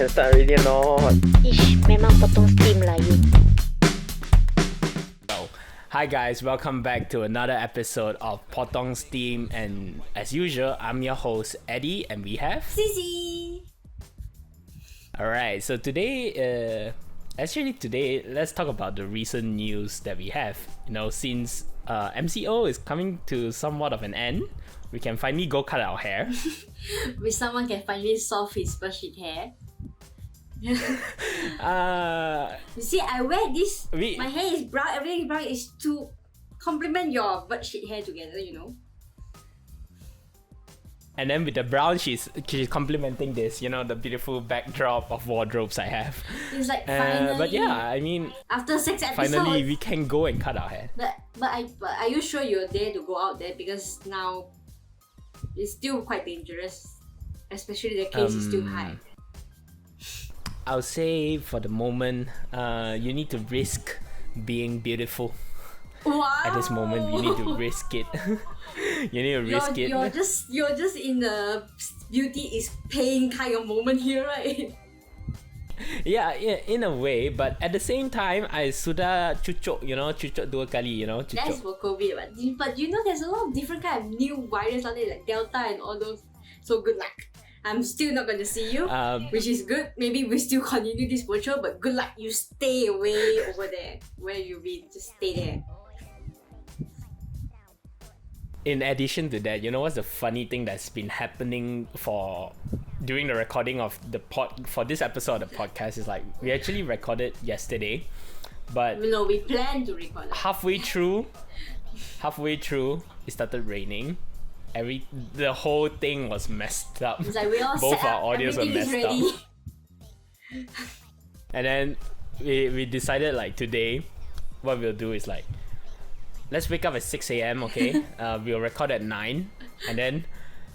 can start already or not? Ish, memang potong steam lah you. Hi guys, welcome back to another episode of Potong Steam, and as usual, I'm your host Eddie, and we have Ceci. Alright, so today, let's talk about the recent news that we have. You know, since MCO is coming to somewhat of an end, we can finally go cut our hair. Which someone can finally solve his bullshit hair. You see, I wear this. My hair is brown. Everything is brown is to complement your bullshit hair together. You know. And then with the brown, she's complementing this. You know, the beautiful backdrop of wardrobes I have. It's like finally. But yeah, I mean, after 6 episodes, finally we can go and cut our hair. But are you sure you're there to go out there? Because now it's still quite dangerous, especially the case is still high. I'll say for the moment, you need to risk being beautiful. Wow. At this moment, you need to risk it. You need to risk it. You're just in the beauty is pain kind of moment here, right? Yeah, in a way, but at the same time, I sudah cucuk, cucuk 2 kali, cucuk. That's for COVID, but you know there's a lot of different kind of new virus out there, like Delta and all those. So good luck. I'm still not going to see you, which is good. Maybe we still continue this virtual, but good luck. You stay away over there. Where you be, just stay there. In addition to that, you know what's the funny thing that's been happening during the recording of for this episode of the podcast is like we actually recorded yesterday, but no, we planned to record. Halfway through, it started raining. The whole thing was messed up. It's like we all both set our up, audios were messed up. And then we decided like today, what we'll do is like, let's wake up at 6 a.m. Okay, we'll record at 9, and then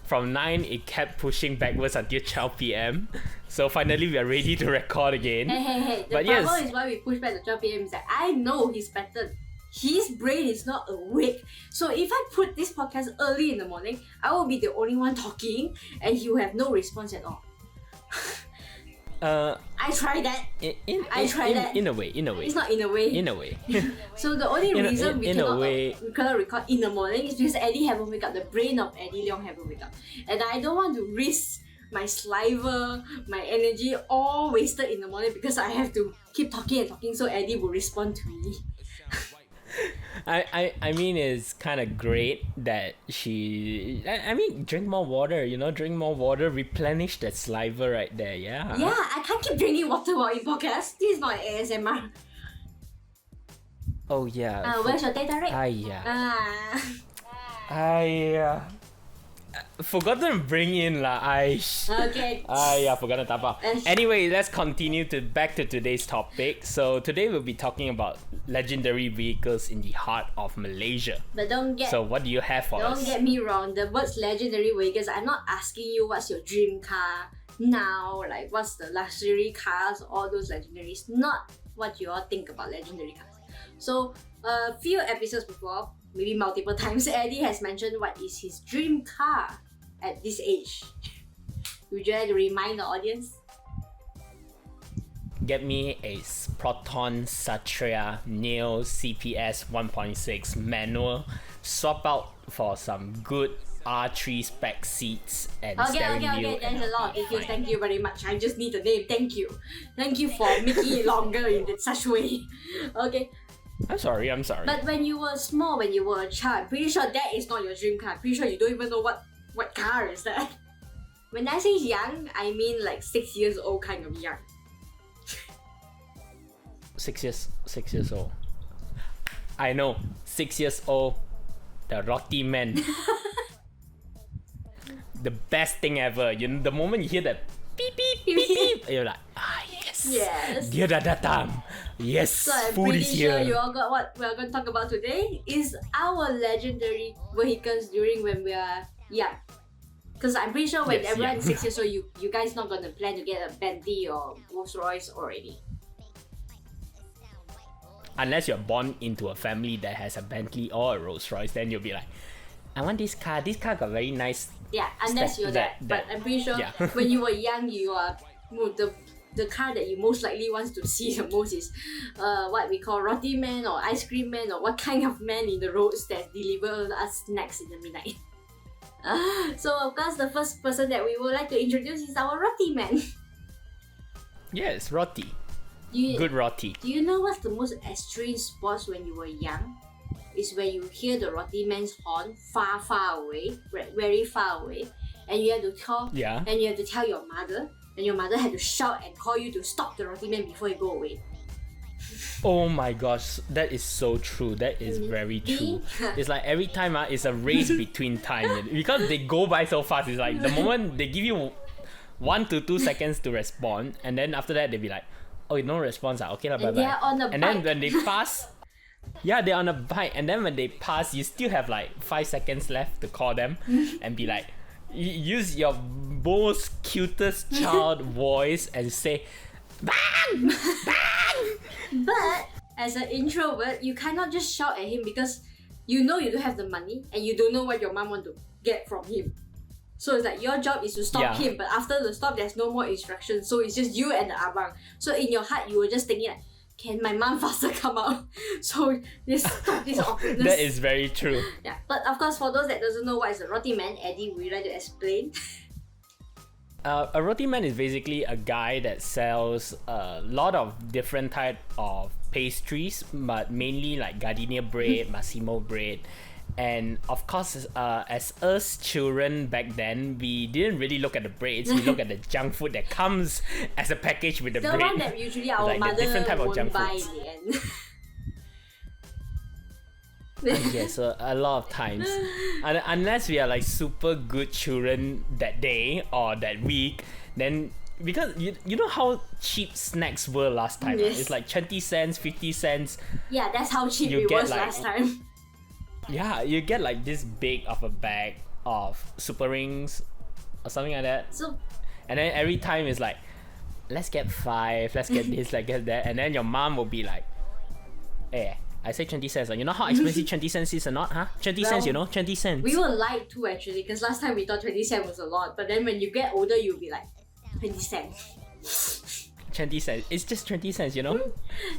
from 9 it kept pushing backwards until 12 p.m. So finally we are ready to record again. Hey. The problem is why we push back to 12 p.m. is that I know his pattern. His brain is not awake. So if I put this podcast early in the morning, I will be the only one talking and he will have no response at all. I tried that. In a way. It's not in a way. In a way. So the only reason we cannot record in the morning is because Eddie haven't wake up. The brain of Eddie Leong haven't wake up. And I don't want to risk my saliva, my energy all wasted in the morning because I have to keep talking so Eddie will respond to me. I mean, it's kind of great that drink more water, drink more water, replenish that saliva right there, yeah. Yeah, I can't keep drinking water while in podcast. This is not ASMR. Oh, yeah. Where's your data rate? Forgot to bring in lah. Okay. Forgot to tap out. Anyway, let's continue back to today's topic. So today we'll be talking about legendary vehicles in the heart of Malaysia. But so what do you have for us? Don't get me wrong. The words legendary vehicles, I'm not asking you what's your dream car now, like what's the luxury cars, all those legendaries. Not what you all think about legendary cars. So a few episodes before, maybe multiple times, Eddie has mentioned what is his dream car at this age. Would you like to remind the audience? Get me a Proton Satria Neo CPS 1.6 manual. Swap out for some good R3 spec seats and steering wheel. Okay. There's a lot of details. Thank you very much. I just need the name. Thank you for making it longer in such way. Okay. I'm sorry. But when you were small, when you were a child, I'm pretty sure that is not your dream car. Pretty sure you don't even know what car is that. When I say young, I mean like 6 years old kind of young. 6 years old. I know, 6 years old. The roti man. The best thing ever. The moment you hear that beep beep beep beep, you're like, yes. Dia dah datang. Yes, so I'm food pretty is here. sure you all got what we're going to talk about today is our legendary vehicles during when we are young. Because I'm pretty sure when everyone is 6 years old, you guys not going to plan to get a Bentley or Rolls Royce already. Unless you're born into a family that has a Bentley or a Rolls Royce, then you'll be like, I want this car. This car got very nice. Yeah, unless you're that. But I'm pretty sure when you were young, you are the the car that you most likely want to see the most is what we call roti man or ice cream man, or what kind of man in the roads that deliver us snacks in the midnight. So of course the first person that we would like to introduce is our roti man. Yes, roti. You, Good roti. do you know what's the most extreme sports when you were young? Is when you hear the roti man's horn far away, very far away, and you have to call, Yeah. and you have to tell your mother, and your mother had to shout and call you to stop the roti man before he go away. Oh my gosh, that is so true. That is very true. It's like every time it's a race between time because they go by so fast. It's like the moment they give you 1 to 2 seconds to respond, and then after that they'll be like, "Oh, no response. Okay, bye bye." They are on a and bike. then when they pass, yeah, they're on a bike, and then when they pass, you still have like 5 seconds left to call them and be like, use your most cutest child voice and say, "Bang, bang." But as an introvert, you cannot just shout at him because you know you don't have the money and you don't know what your mom want to get from him. So it's like your job is to stop him, but after the stop, there's no more instructions. So it's just you and the abang. So in your heart, you were just thinking like, can my mom faster come out? So this stop this awkwardness. That is very true. Yeah, but of course, for those that doesn't know what is a roti man, Eddie, would you like to explain? A roti man is basically a guy that sells a lot of different type of pastries, but mainly like gardenia bread, massimo bread, and of course, as us children back then, we didn't really look at the breads. We look at the junk food that comes as a package with the bread. The one that usually our like the mother different type of won't junk buy foods. in the end. Yes, a lot of times. Unless we are like super good children that day or that week, then because you know how cheap snacks were last time. Yes. It's like 20 cents, 50 cents. Yeah, that's how cheap You it get was like- last time. Yeah, you get like this big of a bag of super rings or something like that. So And then every time it's like, let's get 5, let's get this, let's get that. And then your mom will be like, eh, I say 20 cents. You know how expensive 20 cents is or not, huh? 20 cents, you know? 20 cents. we were lied to actually, because last time we thought 20 cents was a lot, but then when you get older, you'll be like 20 cents. 20 cents. It's just 20 cents, you know?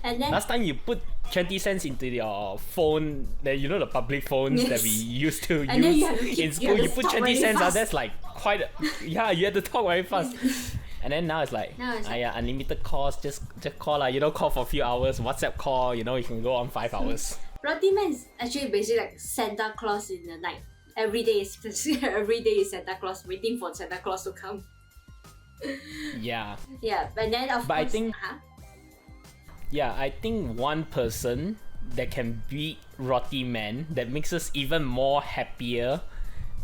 And then Last time you put 20 cents into your phone, you know the public phones that we used to And then use you have to keep- in you school, have to you put talk 20 very cents, fast. that's like quite, yeah, you had to talk very fast. And then now it's like, Now it's like- yeah, unlimited calls, just call, call for a few hours, WhatsApp call, you can go on 5 hours. Roti Man is actually basically like Santa Claus in the night. Every day is Santa Claus, waiting for Santa Claus to come. Yeah. Yeah, and then of But I course, think- Yeah, I think one person that can beat Roti Man that makes us even more happier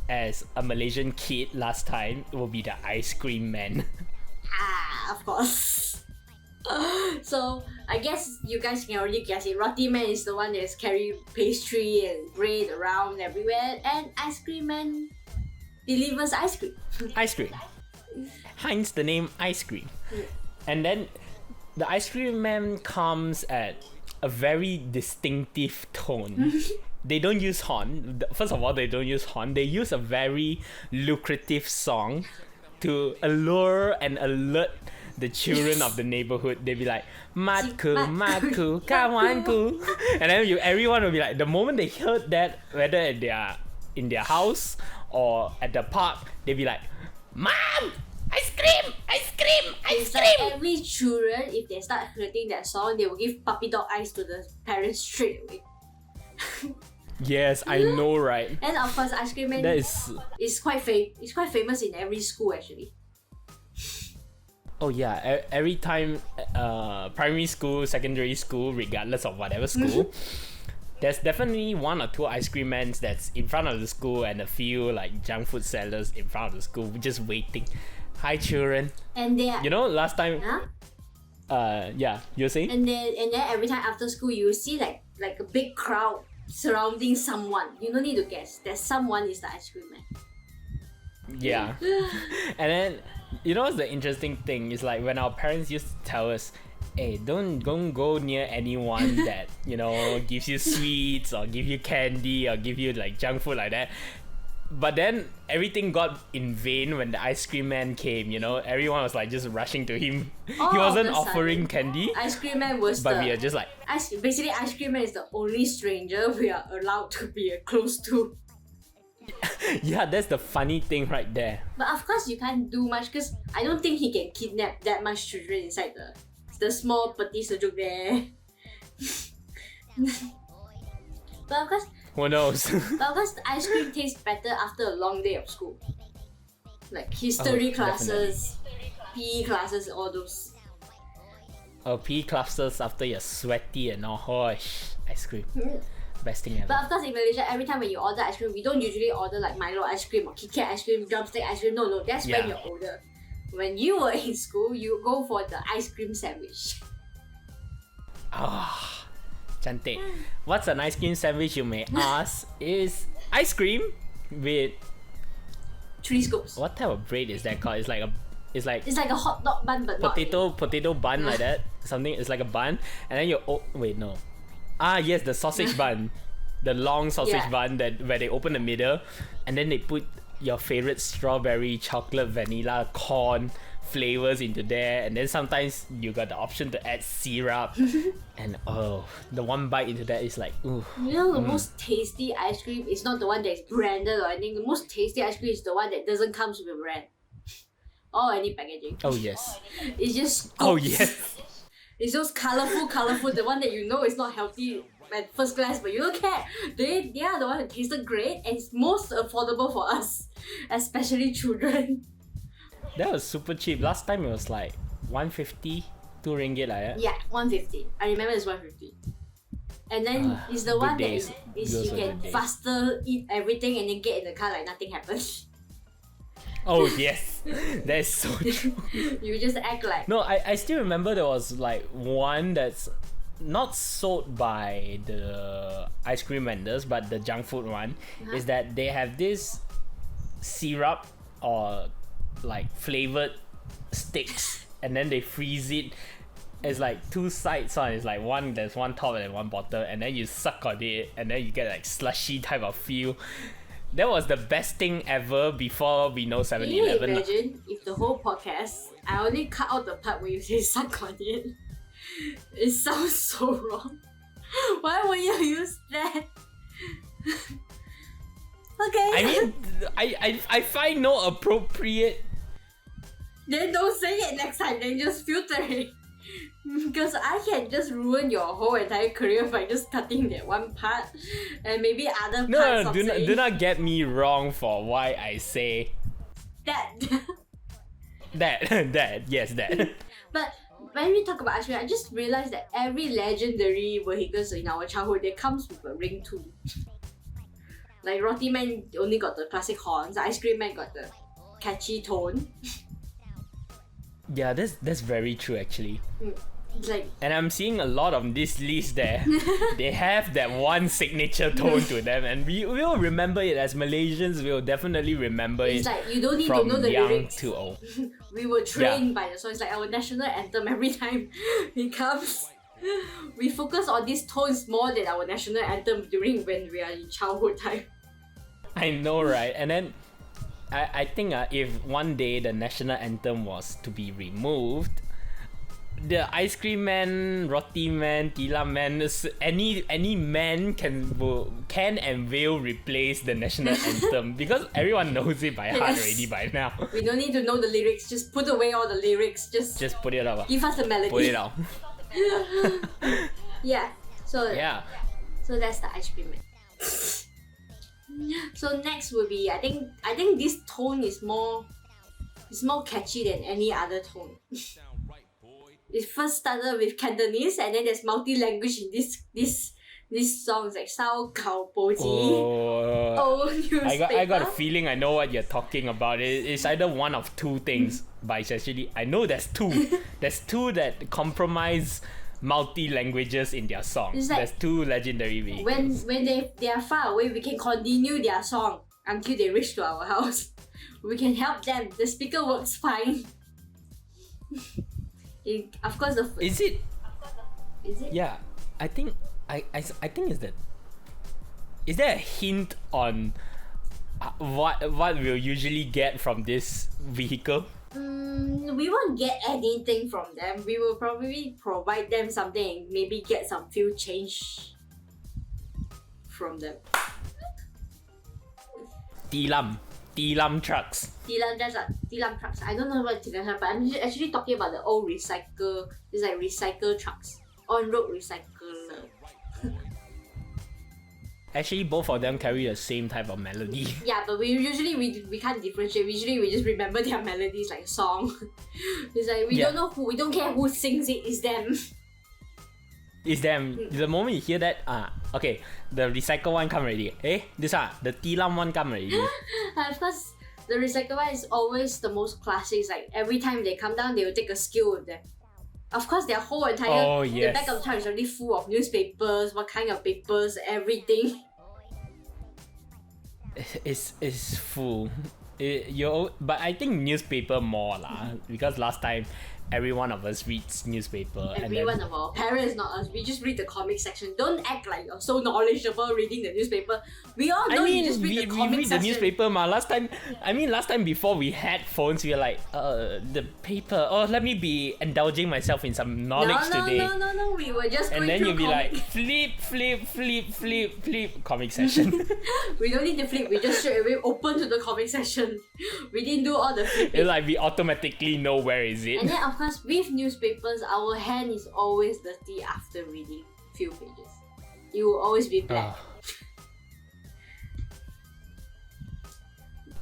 as a Malaysian kid last time will be the ice cream man. of course. So I guess you guys can already guess it. Roti Man is the one that's carry pastry and bread around everywhere, and ice cream man delivers ice cream. Ice cream. Hence the name ice cream. And then the ice cream man comes at a very distinctive tone. They don't use horn. First of all, they don't use horn. They use a very lucrative song to allure and alert the children of the neighborhood. They'll be like, "Matku, matku, kawanku," and then everyone will be like, the moment they heard that, whether in their house or at the park, they'll be like, "Mom, ice cream, ice cream, ice It's like cream." every children, if they start hearing that song, they will give puppy dog eyes to the parents straight away. Yes, I know, right? And of course, ice cream man That is. is quite famous in every school actually. Oh yeah, every time, primary school, secondary school, regardless of whatever school, there's definitely 1 or 2 ice cream men that's in front of the school and a few like junk food sellers in front of the school just waiting. Hi children. And they are, You know, last time, huh? yeah, you're saying? And then every time after school, you will see like a big crowd surrounding someone. You don't need to guess. That someone is the ice cream man. Yeah. And then, you know what's the interesting thing? Is like when our parents used to tell us, hey, don't go near anyone that, gives you sweets or give you candy or give you like junk food like that. But then everything got in vain when the ice cream man came. You know, everyone was like just rushing to him. All He of wasn't a sudden, offering candy, Ice cream man was but the we are just like, basically ice cream man is the only stranger we are allowed to be close to. yeah, that's the funny thing right there. But of course you can't do much because I don't think he can kidnap that much children inside the small petit sejuk there. But of course, Who knows? the ice cream tastes better after a long day of school. Like history Oh, classes, PE classes, all those. PE classes after you're sweaty and all. Hosh, ice cream. Best thing ever. But of course in Malaysia, every time when you order ice cream, we don't usually order like Milo ice cream or Kit Kat ice cream, drumstick ice cream. No, that's when Yeah. you're older. When you were in school, you go for the ice cream sandwich. Ah, cantik. What's an ice cream sandwich, you may ask? Is ice cream with 3 scoops. what type of bread is that called? It's like It's like a hot dog bun, but potato bun like that. Something. It's like a bun, and then you wait, no. Ah, yes, the sausage bun, the long sausage Yeah. bun that where they open the middle, and then they put your favorite strawberry, chocolate, vanilla, corn flavors into there, and then sometimes you got the option to add syrup, and the one bite into that is like, ooh. You know the most tasty ice cream is not the one that is branded or anything. The most tasty ice cream is the one that doesn't come with a brand or any packaging. Oh yes. It's just Oh scoops. yes. It's those colourful, the one that you know is not healthy at first glance, but you don't care. They are the one that tasted great and it's most affordable for us, especially children. That was super cheap. Last time it was like 150, 2 ringgit like that. Yeah, 150. I remember it's 150. And then it's the good one that days. is Those you were can good days. faster eat everything and then get in the car like nothing happened. Oh yes. That's so true. You just act like No, I still remember there was like one that's not sold by the ice cream vendors, but the junk food one is that they have this syrup or like flavored sticks, and then they freeze it. It's like 2 sides on. It's like there's one top and one bottom, and then you suck on it, and then you get like slushy type of feel. That was the best thing ever before we know can you 7-Eleven. imagine if the whole podcast I only cut out the part where you say suck on it? It sounds so wrong. Why would you use that? Okay. I mean, I find no appropriate. Then don't say it next time, then just filter it. Because I can just ruin your whole entire career by just cutting that one part and maybe other parts No, of do saying not get me wrong for why I say that. that. Yes, that. But when we talk about ice cream, I just realized that every legendary vehicles in our childhood, they comes with a ring too. Like Roti Man only got the classic horns, Ice Cream Man got the catchy tone. Yeah, that's very true actually. It's like And I'm seeing a lot of this list there. They have that one signature tone to them, and we will remember it as Malaysians. We'll definitely remember it's it like you don't need to from know the young lyrics. to old. We were trained by the song. It's like our national anthem every time it comes. We focus on these tones more than our national anthem during when we are in childhood time. I know, right? And then I think if one day the national anthem was to be removed, the ice cream man, roti man, tila man, any man can and will replace the national anthem because everyone knows it by heart Yes. already by now. We don't need to know the lyrics. Just put away all the lyrics. Just Just put it out. give us the melody. Put it out. Yeah. So Yeah. So that's the ice cream man. So next will be I think this tone is more catchy than any other tone. It first started with Cantonese and then there's multi-language in this songs like Sao Kao Po Ji, Oh. Old Newspaper. I got a feeling I know what you're talking about. It's either one of two things, but it's actually I know there's two. There's two that compromise multi-languages in their songs. It's like There's two legendary vehicles. when they are far away, we can continue their song until they reach to our house. We can help them. The speaker works fine. Of course, Is it? Is it? Yeah, I think I think is that. Is there a hint on what we'll usually get from this vehicle? We won't get anything from them. We will probably provide them something, maybe get some fuel change from them. Tilam trucks. Tilam trucks. I don't know what Tilam trucks, but I'm actually talking about the old recycle. It's like recycle trucks, on-road recycler. Actually, both of them carry the same type of melody. Yeah, but we can't differentiate. Usually we just remember their melodies like a song. It's like we don't know who, we don't care who sings it. It's them. It's them. The moment you hear that, okay, the recycle one come already. This the Tilam one come already. Of course, the recycle one is always the most classic. It's like every time they come down, they will take a skill with them. Of course, their whole entire the back of the truck is already full of newspapers, what kind of papers, everything. It's full. But I think newspaper more lah, because last time every one of us reads newspaper. Every one of our parents, not us. We just read the comic section. Don't act like you're so knowledgeable reading the newspaper. We all know you just read the comic section. The newspaper ma. Last time before we had phones, we were like, the paper. Oh, let me be indulging myself in some knowledge today. No. We were just going and then through you'll be comic. like, flip, comic section. We don't need to flip. We just straight away open to the comic section. We didn't do all the flipping. It's like we automatically know where is it. And then of course, with newspapers, our hand is always dirty after reading few pages. You will always be black.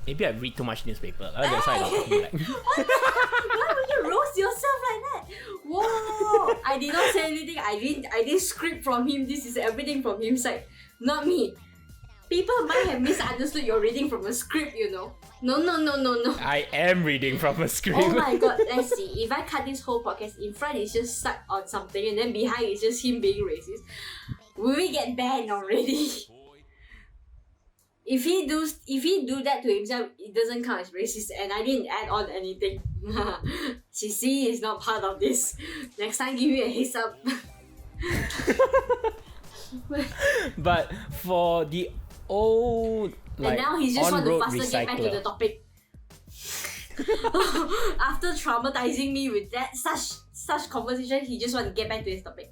Maybe I read too much newspaper. That's why I don't feel like. Why would you roast yourself like that? Whoa! I did not say anything. I didn't script from him. This is everything from his side, not me. People might have misunderstood you're reading from a script, you know. No. I am reading from a script. Oh my god, let's see. If I cut this whole podcast, in front it's just stuck on something and then behind it's just him being racist, will we get banned already? If he do that to himself, it doesn't count as racist, and I didn't add on anything. Ceci is not part of this. Next time give me a heads up. But for the old, like, and now he's just want to faster recycler. get back to the topic. After traumatizing me with that such conversation, he just want to get back to his topic.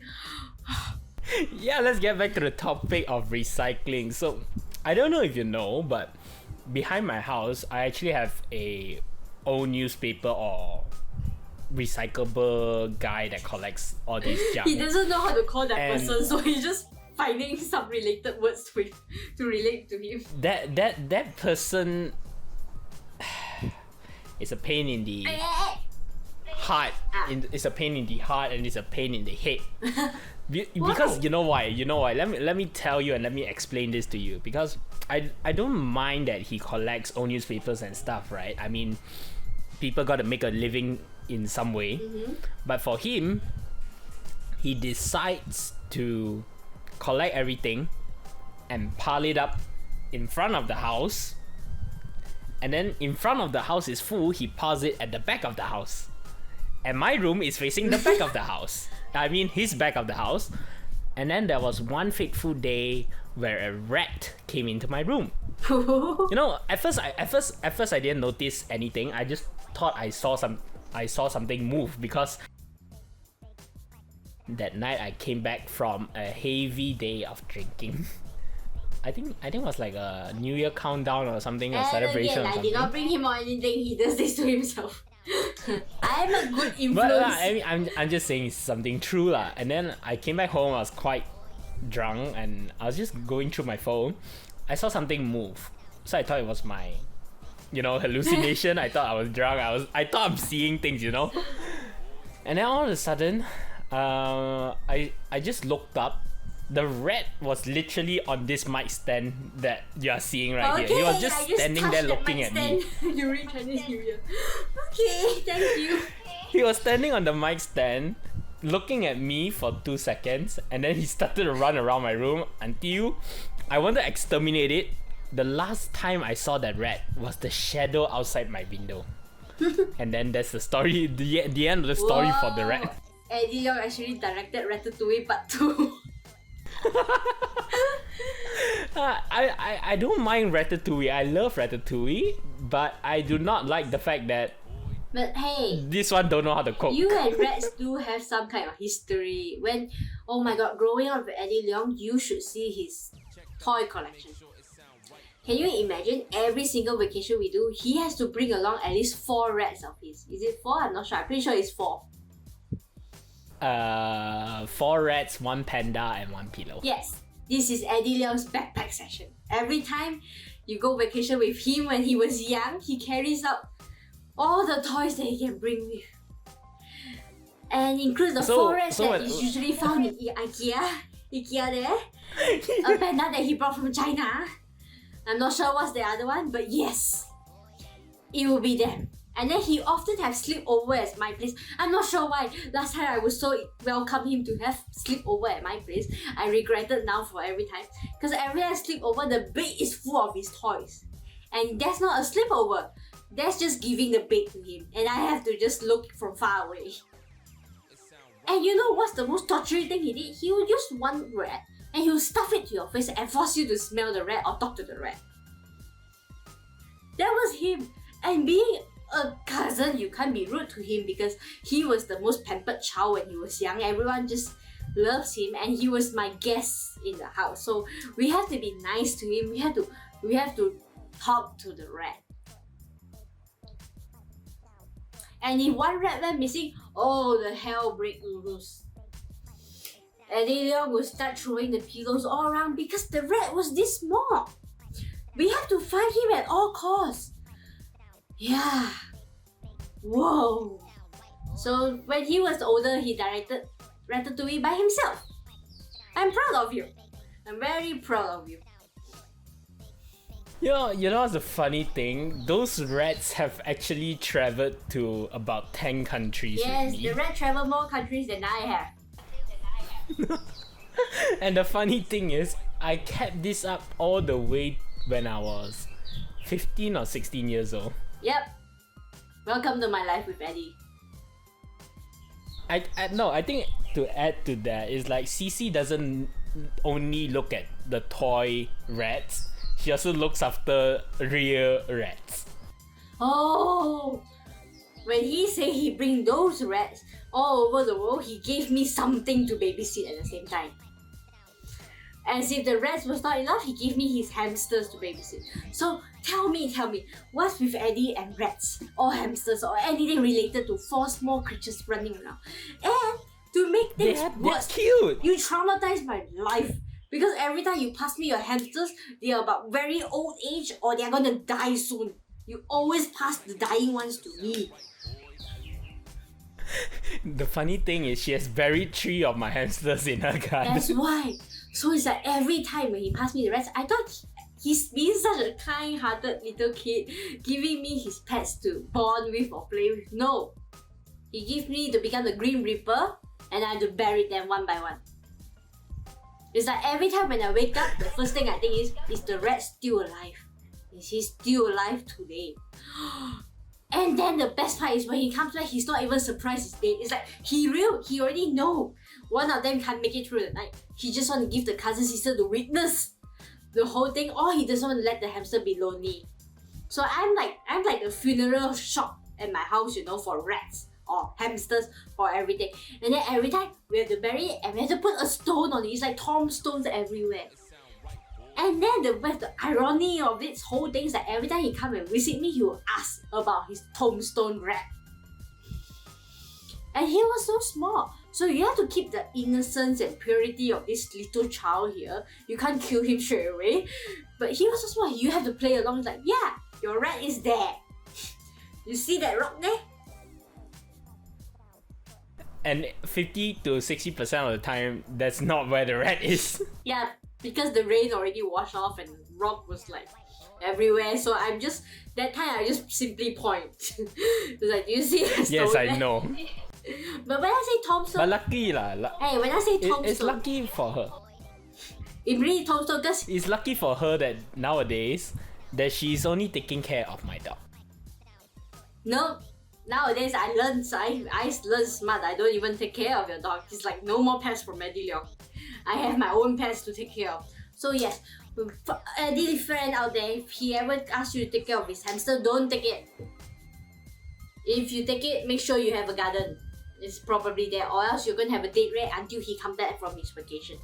Yeah, let's get back to the topic of recycling. So, I don't know if you know, but behind my house, I actually have a old newspaper or recyclable guy that collects all these junk. He doesn't know how to call that person, so he's just finding some related words to relate to him. That person is a pain in the heart. It's a pain in the heart and it's a pain in the head. Because you know why? Let me tell you and let me explain this to you. Because I don't mind that he collects old newspapers and stuff, right? I mean, people got to make a living in some way. Mm-hmm. But for him, he decides to collect everything and pile it up in front of the house. And then in front of the house is full, he piles it at the back of the house. And my room is facing the back of the house. I mean, his back of the house. And then there was one fateful day where a rat came into my room. You know, at first I didn't notice anything. I just thought I saw something move because that night I came back from a heavy day of drinking. I think it was like a New Year countdown or something, a celebration or something. I did not bring him or anything. He does this to himself. I'm a good influence. But I mean, I'm just saying it's something true lah. And then I came back home. I was quite drunk, and I was just going through my phone. I saw something move, so I thought it was my, hallucination. I thought I was drunk. I thought I'm seeing things, And then all of a sudden, I just looked up. The rat was literally on this mic stand that you are seeing right here. He was just standing there looking at me. During Chinese New Year. Okay, thank you. He was standing on the mic stand, looking at me for 2 seconds, and then he started to run around my room until I wanted to exterminate it. The last time I saw that rat was the shadow outside my window. And then that's the story, the end of the story for the rat. Eddie actually directed Ratatouille Part 2. I don't mind Ratatouille. I love Ratatouille, but I do not like the fact that But hey, this one don't know how to cook. you and Rex do have some kind of history. When, oh my god, growing up with Eddie Leong, you should see his toy collection. Can you imagine every single vacation we do, he has to bring along at least 4 rats of his. Is it 4? I'm not sure. I'm pretty sure it's 4. 4 rats, 1 panda, and 1 pillow. Yes, this is Eddie Leong's backpack session. Every time you go vacation with him when he was young, he carries out all the toys that he can bring with. And includes the 4 rats that is usually found in IKEA there. A panda that he brought from China. I'm not sure what's the other one, but yes, it will be them. And then he often have sleepover at my place. I'm not sure why. Last time I was so welcome him to have sleepover at my place. I regretted now for every time. Because every time I sleep over, the bed is full of his toys. And that's not a sleepover. That's just giving the bed to him. And I have to just look from far away. And you know what's the most torturing thing he did? He would use one rat and he will stuff it to your face and force you to smell the rat or talk to the rat. That was him. And being a cousin, you can't be rude to him because he was the most pampered child when he was young. Everyone just loves him and he was my guest in the house. So we have to be nice to him. We have to talk to the rat. And if one rat went missing, oh, the hell break loose. Eddie Leong would start throwing the pillows all around because the rat was this small. We have to find him at all costs. Yeah. Whoa. So when he was older, he directed Ratatouille by himself. I'm proud of you. I'm very proud of you. You know what's the funny thing? Those rats have actually traveled to about 10 countries. Yes, with me. the rat travel more countries than I have. And the funny thing is, I kept this up all the way when I was 15 or 16 years old. Yep. Welcome to my life with Eddie. I think to add to that is like Ceci doesn't only look at the toy rats, she also looks after real rats. Oh, when he say he bring those rats all over the world, he gave me something to babysit at the same time. As if the rats was not enough, he gave me his hamsters to babysit. So tell me, what's with Eddie and rats or hamsters or anything related to 4 small creatures running around? And to make things worse, cute. you traumatize my life. Because every time you pass me your hamsters, they are about very old age or they are gonna die soon. You always pass the dying ones to me. The funny thing is she has buried 3 of my hamsters in her garden. That's why. So it's like every time when he passed me the rats, I thought he's being such a kind-hearted little kid, giving me his pets to bond with or play with. No. He gave me to become the Grim Reaper and I had to bury them one by one. It's like every time when I wake up, the first thing I think is the rat still alive? Is he still alive today? And then the best part is when he comes back, he's not even surprised he's dead. It's like he already know one of them can't make it through the night. He just want to give the cousin sister to witness the whole thing, or he doesn't want to let the hamster be lonely. So I'm like a funeral shop at my house, for rats or hamsters or everything. And then every time we have to bury it and we have to put a stone on it. It's like tombstones everywhere. And then the irony of this whole thing is that every time he come and visit me, he will ask about his tombstone rat. And he was so small. So you have to keep the innocence and purity of this little child here. You can't kill him straight away. But he was so small, you have to play along. It's like, yeah, your rat is there. You see that rock there? And 50 to 60% of the time, that's not where the rat is. Yeah, because the rain already washed off and rock was like everywhere. So that time I just simply point. It's like, do you see that stone Yes, I there? know. But when I say tombstone, But lucky lah. hey, when I say tombstone, It's lucky for her. it really tombstone because It's lucky for her that nowadays that she's only taking care of my dog. no. Nowadays I learn smart. I don't even take care of your dog. It's like no more pets from Eddie Leong. I have my own pets to take care of. So yes, Eddie friend out there, if he ever asks you to take care of his hamster, don't take it. If you take it, make sure you have a garden. It's probably there, or else you're gonna have a date rate until he comes back from his vacation.